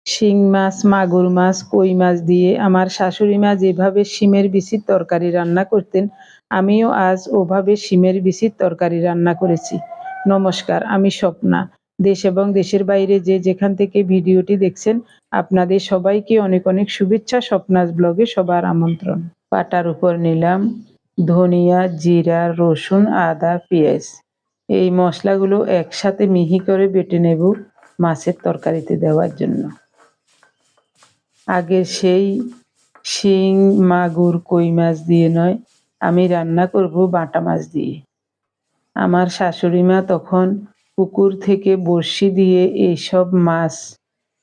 শিং মাছ, মাগুর মাছ, কই মাছ দিয়ে আমার শাশুড়ি মা যেভাবে শিমের বিচির তরকারি রান্না করতেন, আমিও আজ ওভাবে শিমের বিচির তরকারি রান্না করেছি। নমস্কার, আমি স্বপ্না। দেশ এবং দেশের বাইরে যে যেখান থেকে ভিডিওটি দেখছেন, আপনাদের সবাইকে অনেক অনেক শুভেচ্ছা। স্বপ্নাস ব্লগে সবার আমন্ত্রণ। পাটার উপর নিলাম ধনিয়া, জিরা, রসুন, আদা, পেঁয়াজ। এই মশলাগুলো একসাথে মিহি করে বেটে নেব মাছের তরকারিতে দেওয়ার জন্য। আগে সেই শিং, মাগুর, কই মাছ দিয়ে নয়, আমি রান্না করব বাটা মাছ দিয়ে। আমার শাশুড়ি মা তখন পুকুর থেকে বড়শি দিয়ে এইসব মাছ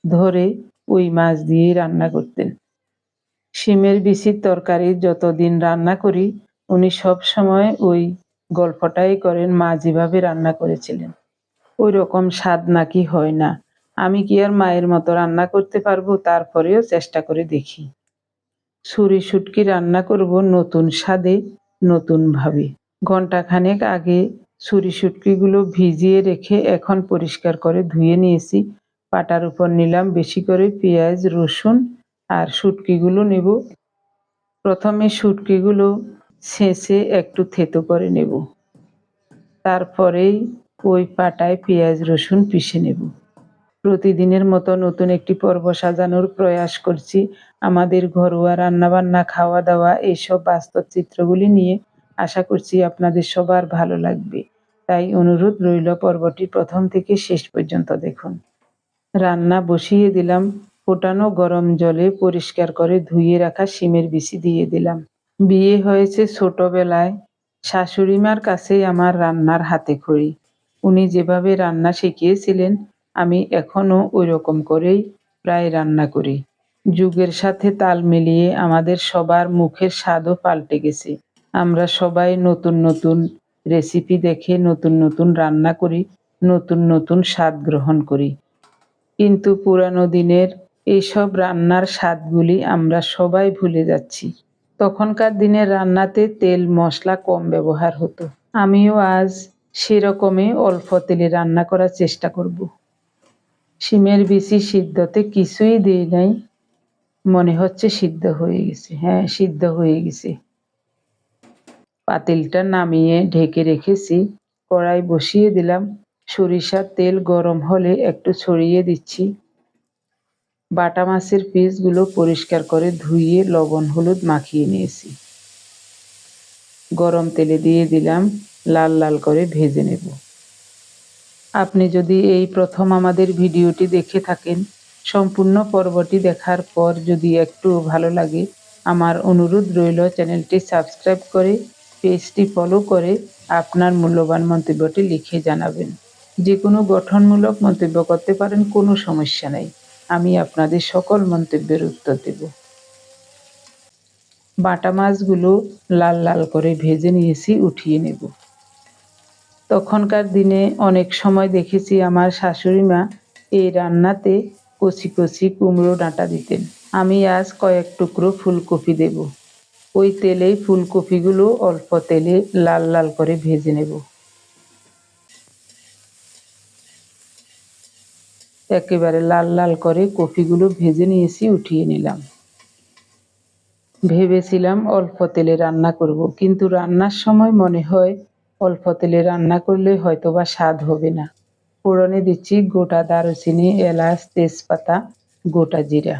ধরে ওই মাছ দিয়েই রান্না করতেন। শিমের বিচির তরকারি যতদিন রান্না করি, উনি সব সময় ওই গল্পটাই করেন, মা যেভাবে রান্না করেছিলেন ওই রকম স্বাদ নাকি হয় না। আমি কি আর মায়ের মতো রান্না করতে পারবো? তারপরেও চেষ্টা করে দেখি। ছুরি শুটকি রান্না করব নতুন স্বাদে, নতুন ভাবে। ঘন্টাখানেক আগে ছুরি শুটকিগুলো ভিজিয়ে রেখে এখন পরিষ্কার করে ধুয়ে নিয়েছি। পাটার উপর নিলাম বেশি করে পেঁয়াজ, রসুন আর শুটকিগুলো নেব। প্রথমে শুটকিগুলো ছেঁচে একটু থেতো করে নেব, তারপরেই ওই পাটায় পেঁয়াজ রসুন পিষে নেব। প্রতিদিনের মতো নতুন একটি পর্ব সাজানোর প্রয়াস করছি। আমাদের ঘরোয়া রান্নাবান্না, খাওয়া দাওয়া, এইসব বাস্তব চিত্রগুলি নিয়ে। আশা করছি আপনাদের সবার ভালো লাগবে। তাই অনুরোধ রইল, পর্বটি প্রথম থেকে শেষ পর্যন্ত দেখুন। রান্না বসিয়ে দিলাম। ফোটানো গরম জলে পরিষ্কার করে ধুয়ে রাখা শিমের বিচি দিয়ে দিলাম। বিয়ে হয়েছে ছোটবেলায়। শাশুড়ি মার কাছেই আমার রান্নার হাতেখড়ি। উনি যেভাবে রান্না শিখিয়েছিলেন, আমি এখনো ওই রকম করেই প্রায় রান্না করি। যুগের সাথে তাল মিলিয়ে আমাদের সবার মুখের স্বাদও পাল্টে গেছে। আমরা সবাই নতুন নতুন রেসিপি দেখে নতুন নতুন রান্না করি, নতুন নতুন স্বাদ গ্রহণ করি। কিন্তু পুরানো দিনের এইসব রান্নার স্বাদগুলি আমরা সবাই ভুলে যাচ্ছি। তখনকার দিনের রান্নাতে তেল মশলা কম ব্যবহার হতো। আমিও আজ সেরকমই অল্প তেলে রান্না করার চেষ্টা করব। শিমের বিচি সিদ্ধতে কিছুই দিই নাই, মনে হচ্ছে সিদ্ধ হয়ে গেছে। হ্যাঁ, সিদ্ধ হয়ে গেছে। পাতিলটা নামিয়ে ঢেকে রেখেছি। কড়াই বসিয়ে দিলাম। সরিষার তেল গরম হলে একটু ছড়িয়ে দিচ্ছি। বাটা মাছের পিসগুলো পরিষ্কার করে ধুয়ে লবণ হলুদ মাখিয়ে নিয়েছি। গরম তেলে দিয়ে দিলাম, লাল লাল করে ভেজে নেব। আপনি যদি এই প্রথম আমাদের ভিডিওটি দেখে থাকেন, সম্পূর্ণ পর্বটি দেখার পর যদি একটু ভালো লাগে, আমার অনুরোধ রইল চ্যানেলটি সাবস্ক্রাইব করে পেজটি ফলো করে আপনার মূল্যবান মন্তব্যটি লিখে জানাবেন। যে কোনো গঠনমূলক মন্তব্য করতে পারেন, কোনো সমস্যা নেই। আমি আপনাদের সকল মন্তব্যের উত্তর দেব। বাটা মাছগুলো লাল লাল করে ভেজে নিয়েছি, উঠিয়ে নেব। তখনকার দিনে অনেক সময় দেখেছি আমার শাশুড়ি মা এই রান্নাতে কচি কচি কুমড়ো ডাঁটা দিতেন। আমি আজ কয়েক টুকরো ফুলকপি দেব। ওই তেলেই ফুলকপিগুলো অল্প তেলে লাল লাল করে ভেজে নেব। একেবারে লাল লাল করে কপিগুলো ভেজে নিয়েছি, উঠিয়ে নিলাম। ভেবেছিলাম অল্প তেলে রান্না করব, কিন্তু রান্নার সময় মনে হয় অল্প তেলে রান্না করলে হয়তোবা স্বাদ হবে না। ফোড়নে দিচ্ছি গোটা দারুচিনি, এলাচ, তেজপাতা, গোটা জিরা।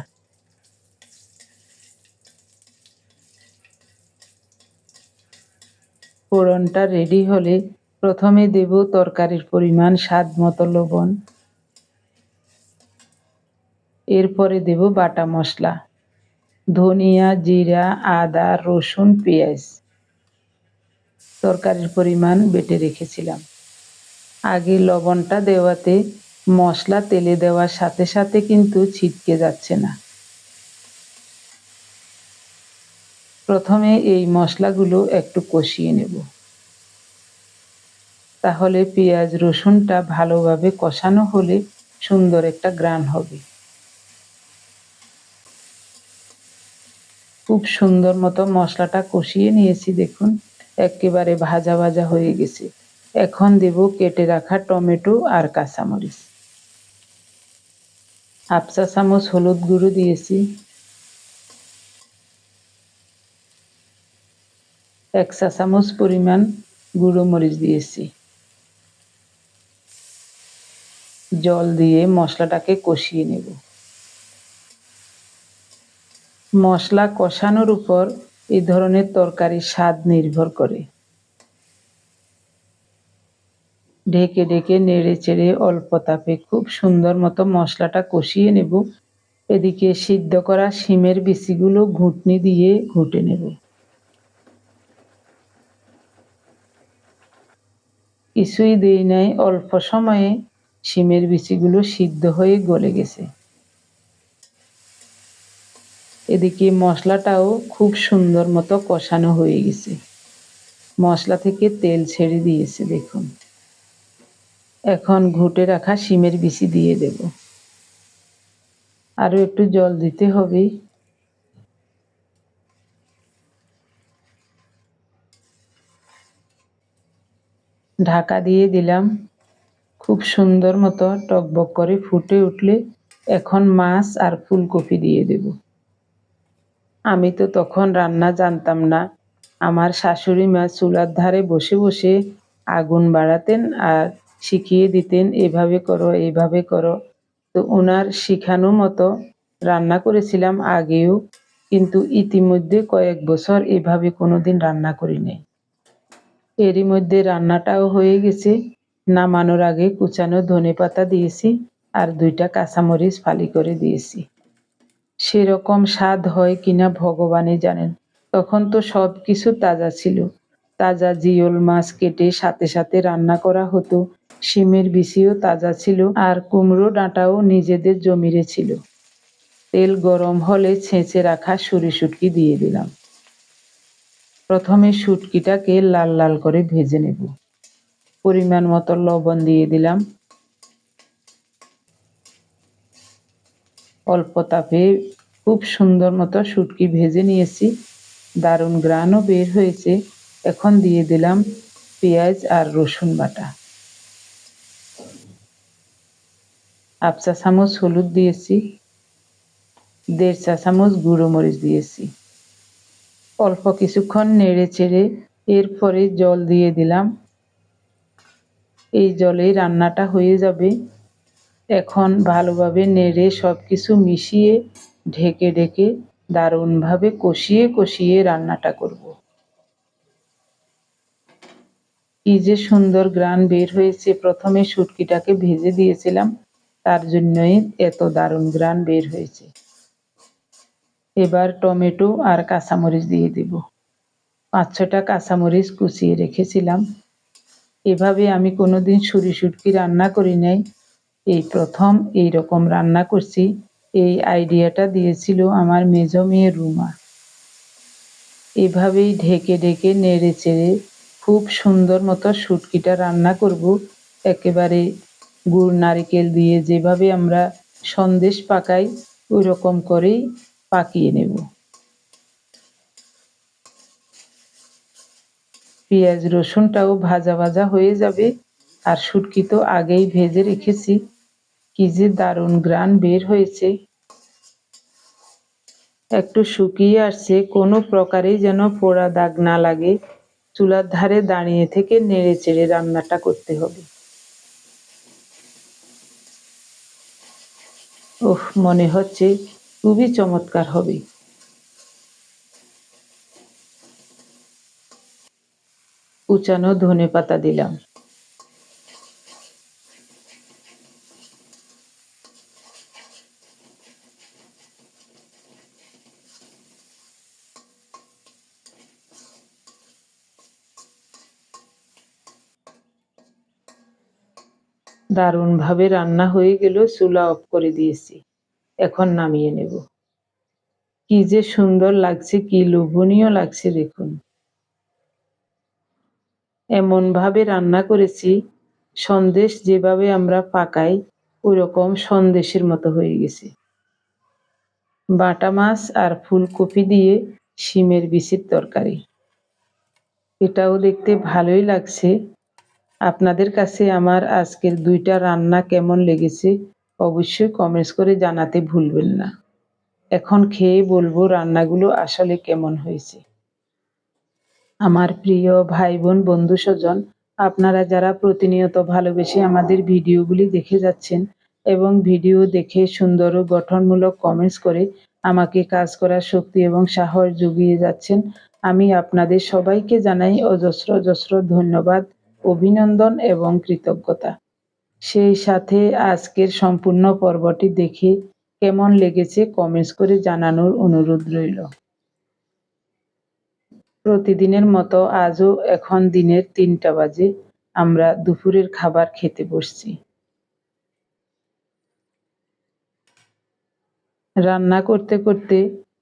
ফোড়নটা রেডি হলে প্রথমে দেব তরকারির পরিমাণ স্বাদ মতো লবণ। এরপরে দেব বাটা মশলা, ধনিয়া, জিরা, আদা, রসুন, পেঁয়াজ। তরকারির পরিমাণ বেটে রেখেছিলাম। আগে লবণটা দেওয়াতে মশলা তেলে দেওয়ার সাথে সাথে কিন্তু ছিটকে যাচ্ছে না। প্রথমে এই মশলাগুলো একটু কষিয়ে নেব, তাহলে পেঁয়াজ রসুনটা ভালোভাবে কষানো হলে সুন্দর একটা ঘ্রাণ হবে। খুব সুন্দর মতো মশলাটা কষিয়ে নিয়েছি, দেখুন একেবারে ভাজা ভাজা হয়ে গেছে। এখন দেব কেটে রাখা টমেটো আর কাঁচামরিচ। হাফ চা চামচ হলুদ গুঁড়ো দিয়েছি, 1 চা চামচ পরিমাণ গুঁড়ো মরিচ দিয়েছি। জল দিয়ে মশলাটাকে কষিয়ে নেব। মশলা কষানোর উপর এই ধরনের তরকারির স্বাদ নির্ভর করে। ঢেকে ঢেকে নেড়ে চেড়ে অল্প তাপে খুব সুন্দর মতো মশলাটা কষিয়ে নেব। এদিকে সিদ্ধ করা শিমের বিচিগুলো ঘুটনি দিয়ে ঘুটে নেব। কিছুই দেই নাই, অল্প সময়ে শিমের বিচিগুলো সিদ্ধ হয়ে গলে গেছে। এদিকে মশলাটাও খুব সুন্দর মতো কষানো হয়ে গেছে। মশলা থেকে তেল ছেড়ে দিয়েছে দেখুন। এখন ঘুটে রাখা শিমের বিচি দিয়ে দেব। আরও একটু জল দিতে হবে। ঢাকা দিয়ে দিলাম। খুব সুন্দর মতো টকবক করে ফুটে উঠলে এখন মাছ আর ফুলকপি দিয়ে দেব। আমি তো তখন রান্না জানতাম না। আমার শাশুড়ি মা চুলার ধারে বসে বসে আগুন বাড়াতেন আর শিখিয়ে দিতেন, এভাবে করো এইভাবে করো। তো ওনার শিখানো মতো রান্না করেছিলাম আগেও, কিন্তু ইতিমধ্যে কয়েক বছর এভাবে কোনোদিন রান্না করি নাই। এরই মধ্যে রান্নাটাও হয়ে গেছে। নামানোর আগে কুচানো ধনেপাতা দিয়েছি আর 2টা কাঁচামরিচ ফালি করে দিয়েছি। সেরকম স্বাদ হয় কিনা ভগবানই জানেন। তখন তো সব কিছু তাজা ছিল। তাজা জিওল মাছ কেটে সাথে সাথে রান্না করা হতো। শিমের বিচিও তাজা ছিল আর কুমড়ো ডাঁটাও নিজেদের জমিরে ছিল। তেল গরম হলে ছেঁচে রাখা সরি শুটকি দিয়ে দিলাম। প্রথমে শুটকিটাকে লাল লাল করে ভেজে নেব। পরিমাণ মতো লবণ দিয়ে দিলাম। অল্প তাপে খুব সুন্দর মতো শুটকি ভেজে নিয়েছি। দারুণ ঘ্রাণও বের হয়েছে। এখন দিয়ে দিলাম পেঁয়াজ আর রসুন বাটা। 1/2 চা চামচ হলুদ দিয়েছি, 1.5 চা চামচ গুঁড়ো মরিচ দিয়েছি। অল্প কিছুক্ষণ নেড়ে চেড়ে এরপরে জল দিয়ে দিলাম। এই জলেই রান্নাটা হয়ে যাবে। এখন ভালোভাবে নেড়ে সব কিছু মিশিয়ে ঢেকে ঢেকে দারুণভাবে কষিয়ে কষিয়ে রান্নাটা করব। কি যে সুন্দর ঘ্রাণ বের হয়েছে। প্রথমে শুটকিটাকে ভেজে দিয়েছিলাম, তার জন্যই এত দারুণ ঘ্রাণ বের হয়েছে। এবার টমেটো আর কাঁচামরিচ দিয়ে দেব। 5-6টা কাঁচামরিচ কুচিয়ে রেখেছিলাম। এভাবে আমি কোনোদিন ছুরি শুটকি রান্না করি নাই, এই প্রথম এই রকম রান্না করছি। এই আইডিয়াটা দিয়েছিল আমার মেজো মেয়ে রুমা। এভাবেই ঢেকে ঢেকে নেড়ে চেড়ে খুব সুন্দর মতো শুটকিটা রান্না করব। একেবারে গুড় নারিকেল দিয়ে যেভাবে আমরা সন্দেশ পাকাই ওই রকম করেই পাকিয়ে নেব। পেঁয়াজ রসুনটাও ভাজা ভাজা হয়ে যাবে আর শুটকি তো আগেই ভেজে রেখেছি। কি যে দারুণ ঘ্রাণ বের হয়েছে। একটু শুকিয়ে আসছে, কোনো প্রকারেই যেন পোড়া দাগ না লাগে। চুলার ধারে দাঁড়িয়ে থেকে নেড়ে চেড়ে রান্নাটা করতে হবে। ওহ, মনে হচ্ছে খুবই চমৎকার হবে। কুচানো ধনেপাতা দিলাম। দারুণভাবে রান্না হয়ে গেল, চুলা অফ করে দিয়েছি। এখন নামিয়ে নেব। কি যে সুন্দর লাগছে, কি লোভনীয় লাগছে দেখুন। এমন ভাবে রান্না করেছি সন্দেশ যেভাবে আমরা পাকাই ওই রকম সন্দেশের মতো হয়ে গেছে। বাটা মাছ আর ফুলকপি দিয়ে শিমের বিচির তরকারি, এটাও দেখতে ভালোই লাগছে। আপনাদের কাছে আমার আজকের 2টা রান্না কেমন লেগেছে অবশ্যই কমেন্টস করে জানাতে ভুলবেন না। এখন খেয়ে বলবো রান্নাগুলো আসলে কেমন হয়েছে। আমার প্রিয় ভাই বোন বন্ধু স্বজন, আপনারা যারা প্রতিনিয়ত ভালোবেসে আমাদের ভিডিওগুলি দেখে যাচ্ছেন এবং ভিডিও দেখে সুন্দর ও গঠনমূলক কমেন্টস করে আমাকে কাজ করার শক্তি এবং সাহস জুগিয়ে যাচ্ছেন, আমি আপনাদের সবাইকে জানাই অজস্র অজস্র ধন্যবাদ, অভিনন্দন এবং কৃতজ্ঞতা। সেই সাথে আজকের সম্পূর্ণ পর্বটি দেখে কেমন লেগেছে কমেন্টস করে জানানোর অনুরোধ রইল। প্রতিদিনের মতো আজও এখন দিনের ৩টা বাজে, আমরা দুপুরের খাবার খেতে বসছি। রান্না করতে করতে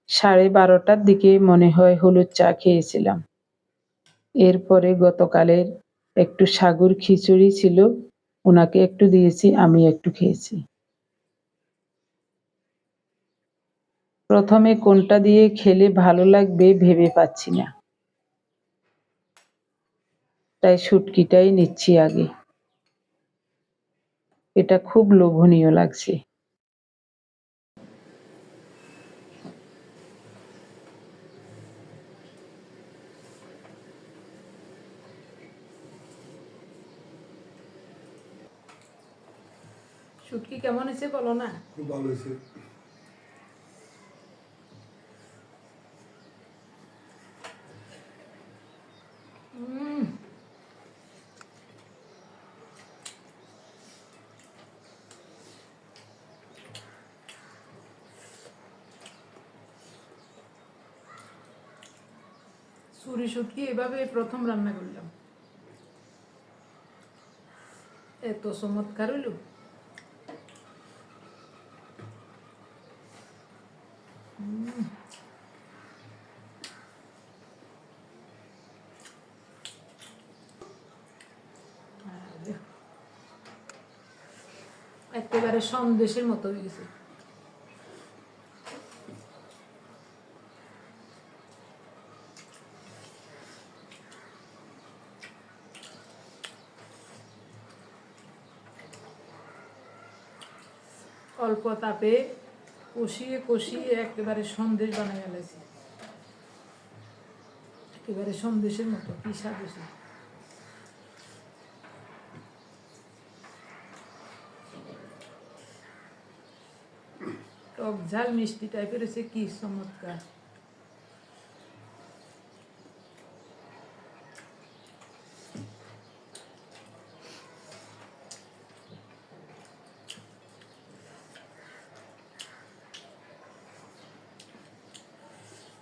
12:30টার দিকে মনে হয় হলুদ চা খেয়েছিলাম। এরপরে গতকালের একটু সাগুর খিচুড়ি ছিল, ওনাকে একটু দিয়েছি, আমি একটু খেয়েছি। প্রথমে কোনটা দিয়ে খেলে ভালো লাগবে ভেবে পাচ্ছি না, তাই শুটকিটাই নিচ্ছি আগে। এটা খুব লোভনীয় লাগছে। শুটকি কেমন হয়েছে বলো না? খুব ভালো হয়েছে। ছুরি শুটকি এভাবে প্রথম রান্না করলাম, এত চমৎকার হইল। একেবারে সন্দেশের মতো হয়ে গেছে। অল্প তাপে কষিয়ে কষিয়ে একেবারে সন্দেশ বানাই ফেলেছি, একেবারে সন্দেশের মতো। কি স্বাদ হয়েছে! টক ঝাল মিষ্টি টাইপের হয়েছে, কি চমৎকার।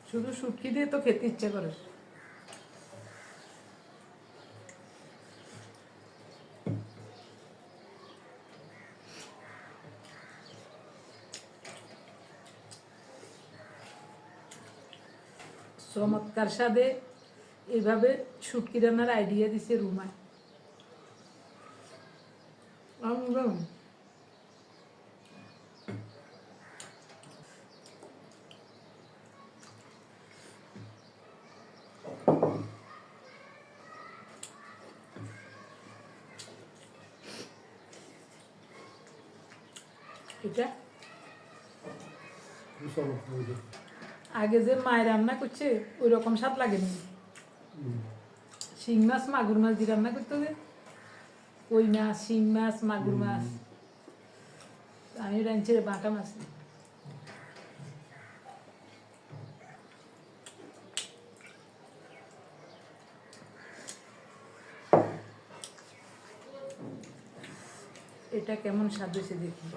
শুধু শুটকি দিয়ে তো খেতে ইচ্ছে করে। চমৎকার স্বাদে এইভাবে শুটকি রান্নার আইডিয়া দিছে রুমায়। এটা আগে যে মায়ের রান্না করছে ওই রকম স্বাদ লাগেনি। শিং মাছ মাগুর মাছ দিয়ে রান্না করতে হবে, কই মাছ, শিং মাছ, মাগুর মাছ। আমি রাঁধছি বাটা মাছ। এটা কেমন স্বাদ হয়েছে দেখি।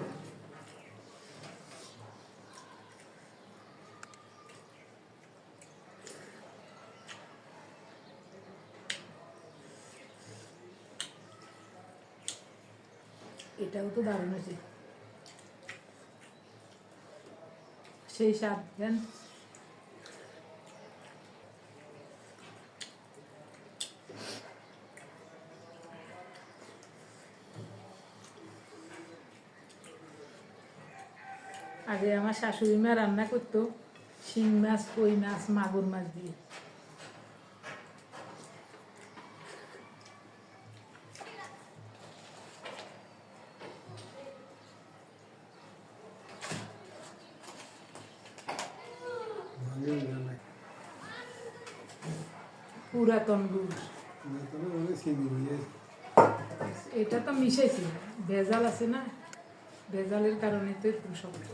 এটাও তো দারুণ হয়েছে, সেই স্বাদ দেন। আগে আমার শাশুড়ি মা রান্না করতো শিং মাছ, কই মাছ, মাগুর মাছ দিয়ে। পুরাতন গুড় এটা তো মিশাইছি না, ভেজাল আছে না, ভেজালের কারণে তো একটু শক্ত।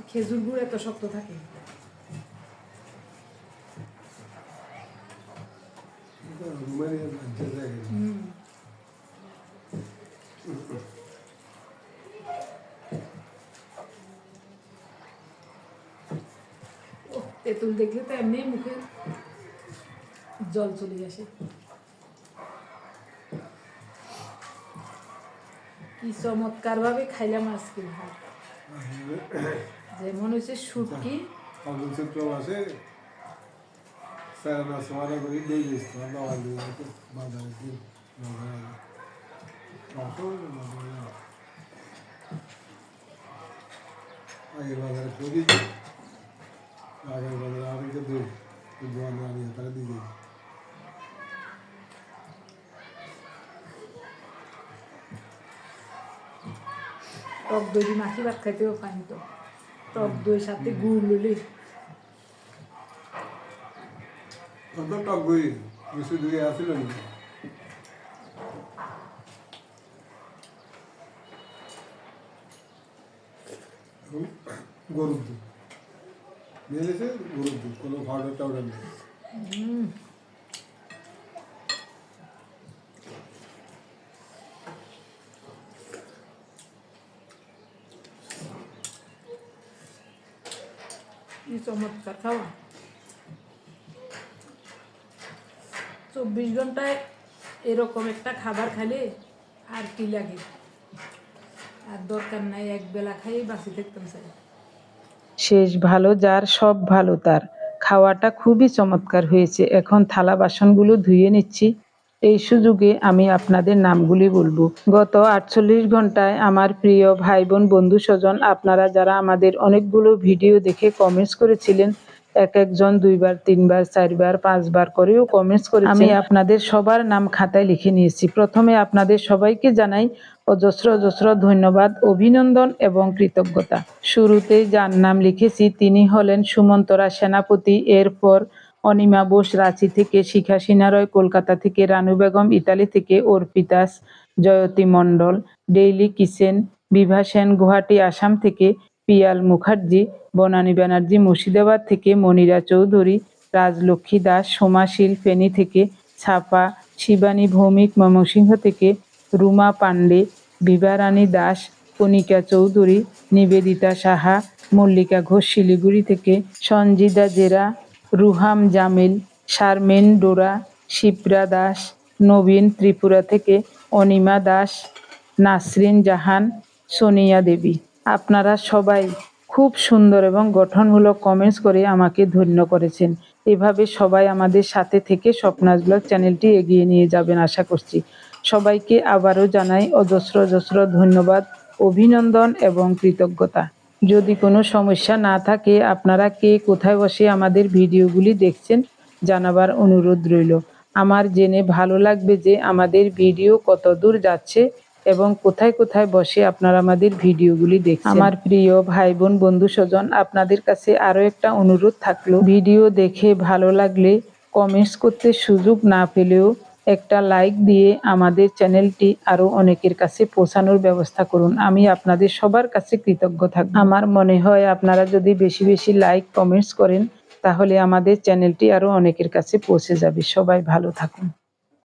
খেজুর গুড় এত শক্ত থাকে না। হুম। ওহ, তেঁতুল দেখলে তো এমনি মুখে জল চলে আসে। কি চমৎকার ভাবে খাইলাম আজকে ভাত, যেমন হচ্ছে শুটকি। আগের বাজারে করি আগের বাজারে আরেকটা দিই আনিয়ে তারা দিয়ে দিই। টক দই দিয়ে মাখি ভাত খাইতেও পানি তো, টক দই সাথে গুড় লইলে। টক দই বেশি দই আসিল না। গরুর দুধ নিয়ে গেছে, গরুর দুধ, কোনো পাউডার টাউডার নেই। কি চমৎকার খাওয়া। 24 ঘন্টায় এরকম একটা খাবার খাইলে আর কি লাগে, আর দরকার নাই, এক বেলা খাই বাঁচি থাকতাম চাই। শেষ ভালো যার সব ভালো তার। খাওয়াটা খুবই চমৎকার হয়েছে। এখন থালা বাসনগুলো ধুয়ে নিচ্ছি। এই সুযোগে আমি আপনাদের নামগুলি বলবো। গত 48 ঘন্টায় আমার প্রিয় ভাই বোন বন্ধু স্বজন আপনারা যারা আমাদের অনেকগুলো ভিডিও দেখে কমেন্টস করেছিলেন, এক একজন 2 বার 3 বার 4 বার 5 বার করেও কমেন্টস করেছেন। আমি আপনাদের সবার নাম খাতায় লিখে নিয়েছি। প্রথমে আপনাদের সবাইকে জানাই অজস্র অজস্র ধন্যবাদ, অভিনন্দন এবং কৃতজ্ঞতা। শুরুতেই যার নাম লিখেছি তিনি হলেন সুমন্তরা সেনাপতি, এরপর অনিমা বোস রাঁচি থেকে, শিখা সিনহা রয় কলকাতা থেকে, রানু বেগম ইতালি থেকে, অর্পিতাস, জয়তী মণ্ডল ডেইলি কিচেন, বিভা সেন গুয়াহাটি আসাম থেকে, পিয়াল মুখার্জি, বনানী ব্যানার্জি মুর্শিদাবাদ থেকে, মনিরা চৌধুরী, রাজলক্ষ্মী দাস সোমাশীল ফেনী থেকে, ছাপা শিবানী ভৌমিক ময়মনসিংহ থেকে, রুমা পান্ডে, বিভারানী দাস, কণিকা চৌধুরী, নিবেদিতা সাহা, মল্লিকা ঘোষ শিলিগুড়ি থেকে, সঞ্জিদা জেরা, রুহাম জামিল, শারমিন ডোরা, শিপ্রা দাস, নবীন ত্রিপুরা থেকে, অনিমা দাস, নাসরিন জাহান, সোনিয়া দেবী। আপনারা সবাই খুব সুন্দর এবং গঠনমূলক কমেন্টস করে আমাকে ধন্য করেছেন। এভাবে সবাই আমাদের সাথে থেকে স্বপ্নাজ ব্লগ চ্যানেলটি এগিয়ে নিয়ে যাবেন আশা করছি। সবাইকে আবারও জানাই অজস্র অজস্র ধন্যবাদ, অভিনন্দন এবং কৃতজ্ঞতা। যদি কোনো সমস্যা না থাকে আপনারা কে কোথায় বসে আমাদের ভিডিওগুলি দেখছেন জানাবার অনুরোধ রইল। আমার জেনে ভালো লাগবে যে আমাদের ভিডিও কত দূর যাচ্ছে এবং কোথায় কোথায় বসে আপনারা আমাদের ভিডিওগুলি দেখছেন। আমার প্রিয় ভাই বোন বন্ধু স্বজন আপনাদের কাছে আরও একটা অনুরোধ থাকলো, ভিডিও দেখে ভালো লাগলে কমেন্টস করতে সুযোগ না পেলেও একটা লাইক দিয়ে আমাদের চ্যানেলটি আরও অনেকের কাছে পৌঁছানোর ব্যবস্থা করুন। আমি আপনাদের সবার কাছে কৃতজ্ঞ থাকব। আমার মনে হয় আপনারা যদি বেশি বেশি লাইক কমেন্টস করেন তাহলে আমাদের চ্যানেলটি আরও অনেকের কাছে পৌঁছে যাবে। সবাই ভালো থাকুন।